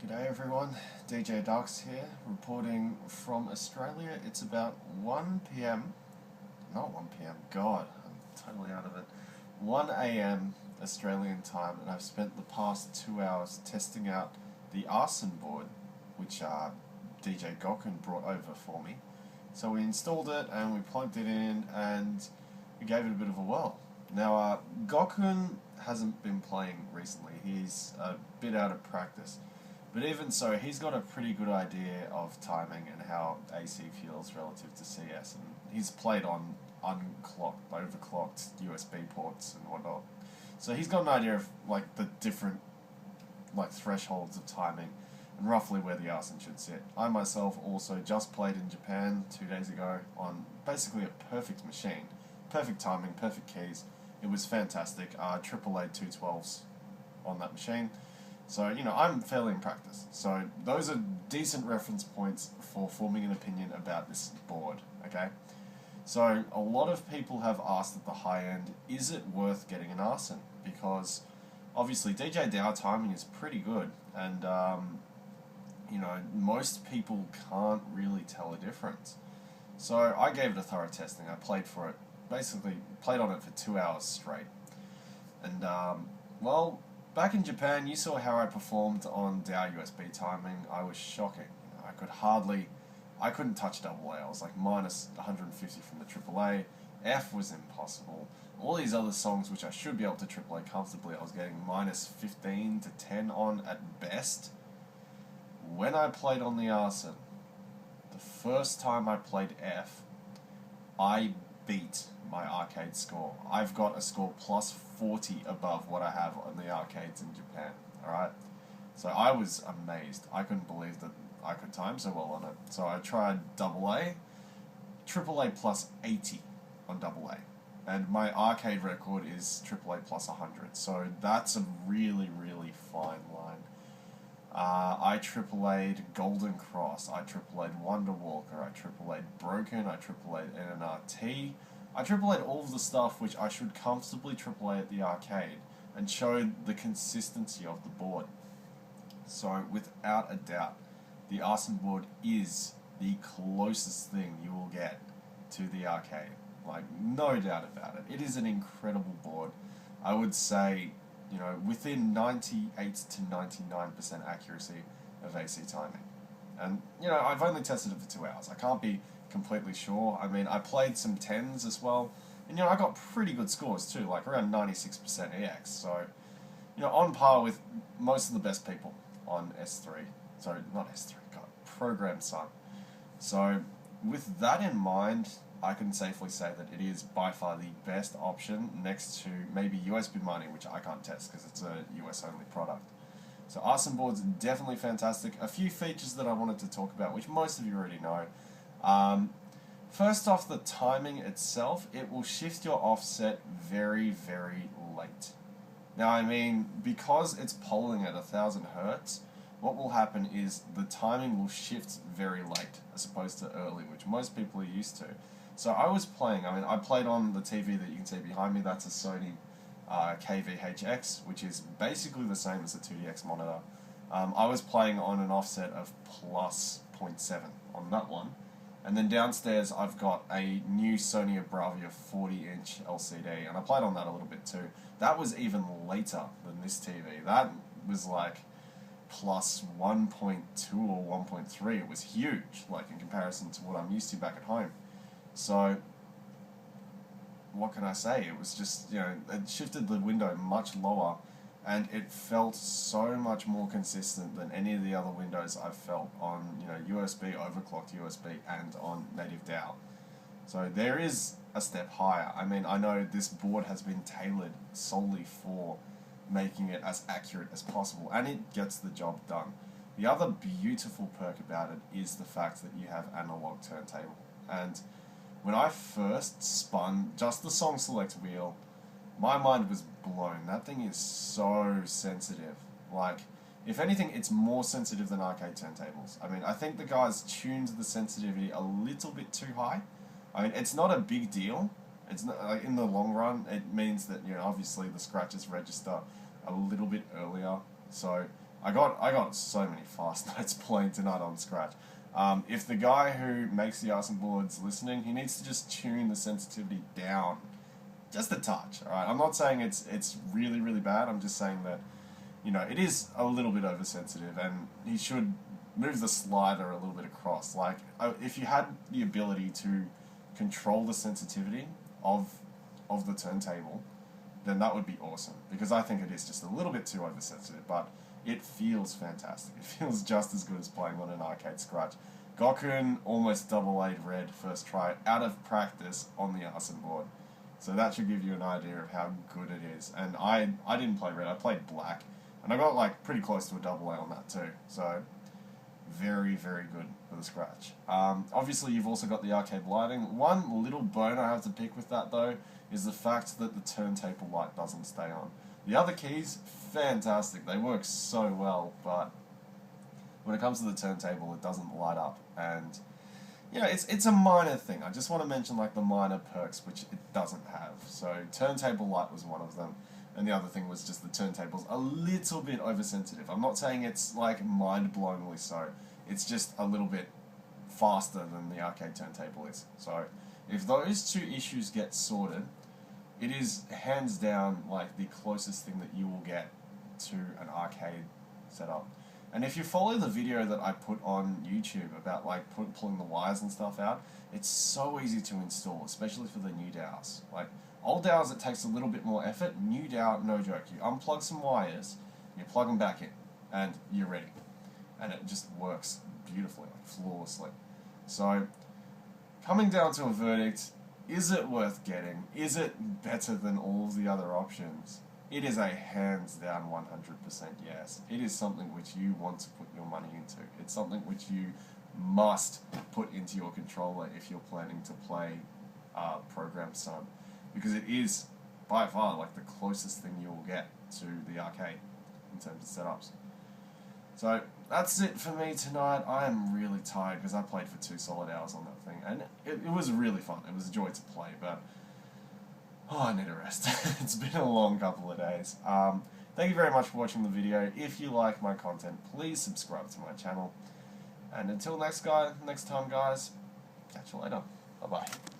G'day everyone, DJ Darks here, reporting from Australia. It's about 1 p.m, not 1 p.m, God, I'm totally out of it. 1 a.m. Australian time, and I've spent the past 2 hours testing out the Arson board, which DJ Gokun brought over for me. So we installed it and we plugged it in and we gave it a bit of a whirl. Now, Gokun hasn't been playing recently. He's a bit out of practice. But even so, he's got a pretty good idea of timing and how AC feels relative to CS. And he's played on unclocked, overclocked USB ports and whatnot. So he's got an idea of like the different thresholds of timing and roughly where the Arson should sit. I myself also just played in Japan 2 days ago on basically a perfect machine. Perfect timing, perfect keys. It was fantastic. AAA 212s on that machine. So, I'm fairly in practice. So, those are decent reference points for forming an opinion about this board, okay? So, a lot of people have asked at the high end, is it worth getting an Arson? Because, obviously, DJ DAO timing is pretty good, and, most people can't really tell a difference. So, I gave it a thorough testing. I played for it, basically played on it for 2 hours straight. And, back in Japan, you saw how I performed on DAO USB timing. I was shocking. I couldn't touch AA. I was like minus 150 from the AAA. F was impossible. All these other songs, which I should be able to AAA comfortably, I was getting minus 15 to 10 on at best. When I played on the Arson, the first time I played F, I beat my arcade score. I've got a score plus 40 above what I have on the arcades in Japan, alright? So I was amazed. I couldn't believe that I could time so well on it. So I tried AA, AAA plus 80 on AA. And my arcade record is AAA plus 100. So that's a really, really fine line. I AAA'd Golden Cross, I AAA'd Wonder Walker, I AAA'd Broken, I AAA'd NNRT. I AAA'd all of the stuff which I should comfortably AAA at the arcade and showed the consistency of the board. So without a doubt, the Arson board is the closest thing you will get to the arcade. Like, no doubt about it. It is an incredible board. I would say, within 98 to 99% accuracy of AC timing. And, I've only tested it for 2 hours. I can't be completely sure. I mean, I played some 10s as well. And, I got pretty good scores too, like around 96% EX. So, on par with most of the best people on S3. Sorry, not S3, God, Program Sun. So, with that in mind, I can safely say that it is by far the best option next to maybe USB mining, which I can't test because it's a US only product. So Arson board's definitely fantastic. A few features that I wanted to talk about, which most of you already know. First off, the timing itself, it will shift your offset very, very late. Now, I mean, because it's polling at 1000 Hertz, what will happen is the timing will shift very late as opposed to early, which most people are used to. So I was playing, I played on the TV that you can see behind me. That's a Sony KVHX, which is basically the same as the 2DX monitor. I was playing on an offset of plus 0.7 on that one. And then downstairs I've got a new Sony Bravia 40-inch LCD, and I played on that a little bit too. That was even later than this TV. That was like plus 1.2 or 1.3. It was huge, like in comparison to what I'm used to back at home. So, what can I say? It was just, it shifted the window much lower, and it felt so much more consistent than any of the other windows I've felt on, USB, overclocked USB, and on native DAO. So there is a step higher. I mean, I know this board has been tailored solely for making it as accurate as possible, and it gets the job done. The other beautiful perk about it is the fact that you have analog turntable. And when I first spun just the song select wheel, my mind was blown. That thing is so sensitive. Like, if anything, it's more sensitive than arcade turntables. I mean, I think the guys tuned the sensitivity a little bit too high. I mean, it's not a big deal. It's not, like, in the long run, it means that, obviously the scratches register a little bit earlier. So I got so many fast notes playing tonight on Scratch. If the guy who makes the Arson board's listening, he needs to just tune the sensitivity down just a touch. All right, I'm not saying it's really really bad. I'm just saying that, you know, it is a little bit oversensitive, and he should move the slider a little bit across. Like, if you had the ability to control the sensitivity of the turntable, then that would be awesome, because I think it is just a little bit too oversensitive, but it feels fantastic. It feels just as good as playing on an arcade Scratch. Gokun almost double-A'd red first try out of practice on the Arson board. So that should give you an idea of how good it is. And I didn't play red, I played black. And I got like pretty close to a double A on that too. So very, very good for the Scratch. Obviously you've also got the arcade lighting. One little bone I have to pick with that though is the fact that the turntable light doesn't stay on. The other keys, fantastic. They work so well, but when it comes to the turntable, it doesn't light up. And you know, it's a minor thing. I just want to mention like the minor perks which it doesn't have. So turntable light was one of them. And the other thing was just the turntable's a little bit oversensitive. I'm not saying it's like mind-blowingly so. It's just a little bit faster than the arcade turntable is. So if those two issues get sorted, it is hands down like the closest thing that you will get to an arcade setup. And if you follow the video that I put on YouTube about like pulling the wires and stuff out, it's so easy to install, especially for the new DAOs. Like old DAOs, it takes a little bit more effort. New DAO, no joke. You unplug some wires, you plug them back in, and you're ready. And it just works beautifully, like flawlessly. So, coming down to a verdict, is it worth getting? Is it better than all of the other options? It is a hands down 100% yes. It is something which you want to put your money into. It's something which you must put into your controller if you're planning to play Program Sun, because it is by far like the closest thing you will get to the arcade in terms of setups. So that's it for me tonight. I am really tired because I played for 2 solid hours on that thing, and it was really fun. It was a joy to play, but I need a rest. It's been a long couple of days. Thank you very much for watching the video. If you like my content, please subscribe to my channel. And until next time, guys, catch you later. Bye-bye.